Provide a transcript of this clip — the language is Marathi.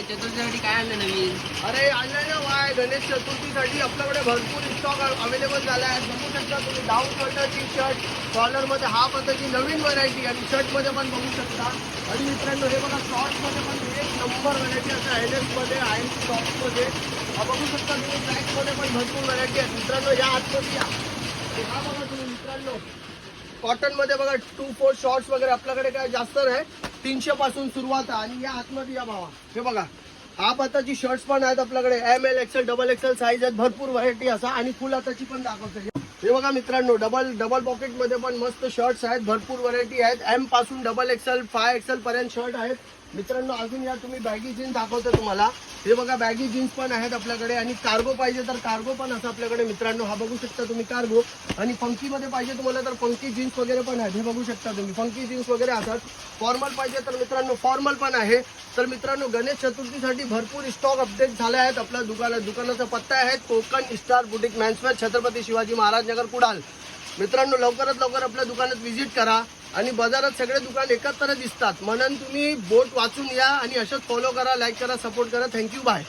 चतुर्थीसाठी काय आणलं नवीन? अरे आणलंय ना वाय गणेश चतुर्थीसाठी आपल्याकडे भरपूर स्टॉक अवेलेबल झाला आहे. बघू शकता तुम्ही डाऊन शर्ट टी शर्ट कॉलरमध्ये हा पद्धती नवीन व्हरायटी आणि शर्टमध्ये पण बघू शकता. आणि मित्रांनो हे बघा शॉर्ट्समध्ये पण एक नंबर व्हरायटी असं NS मध्ये आहे शॉर्ट्समध्ये बघू शकता तुम्ही. ट्रॅक्समध्ये पण भरपूर व्हरायटी आहे मित्रांनो. या आतमध्ये या हा बघा तुम्ही मित्रांनो कॉटन मध्ये बघा 2-4 शॉर्ट्स वगैरे आपल्याकडे काय जास्त नाही 300 पासून सुरुवात आहे. आणि या आतमध्ये या भावा हे बघा हाफ हाताची शर्ट्स पण आहेत आपल्याकडे. ML XL double XL size आहेत भरपूर व्हरायटी असा. आणि फुल हाताची पण दाखवते. हे बघा मित्रांनो डबल पॉकेट मध्ये पण मस्त शर्ट्स आहेत भरपूर व्हरायटी आहेत. M पासून डबल XL 5XL पर्यंत शर्ट आहेत मित्रांनो. अजून या तुम्ही बॅगी जीन्स दाखवतो तुम्हाला. हे बघा बॅगी जीन्स पण आहेत आपल्याकडे. आणि कार्गो पाहिजे तर कार्गो पण असं आपल्याकडे मित्रांनो. हा बघू शकता तुम्ही कार्गो. आणि फंकी मध्ये पाहिजे तुम्हाला तर फंकी जीन्स वगैरे पण आहेत. हे बघू शकता तुम्ही फंकी जीन्स वगैरे असतात. फॉर्मल पाहिजे तर मित्रांनो फॉर्मल पण आहे. तर मित्रांनो गणेश चतुर्थीसाठी भरपूर स्टॉक अपडेट झाले आहेत आपल्या दुकानात. दुकानाचा पत्ता आहे Konkan star boutique menswear Chhatrapati Shivaji Maharaj Nagar Kudal. मित्रांनो लवकरात लवकर आपल्या दुकानात व्हिजिट करा. आणि बाजारात सगळे दुकान एकत्र दिसतात म्हणून तुम्ही बोट वाचून या आणि अशाच फॉलो करा, लाईक करा, सपोर्ट करा. Thank you bye.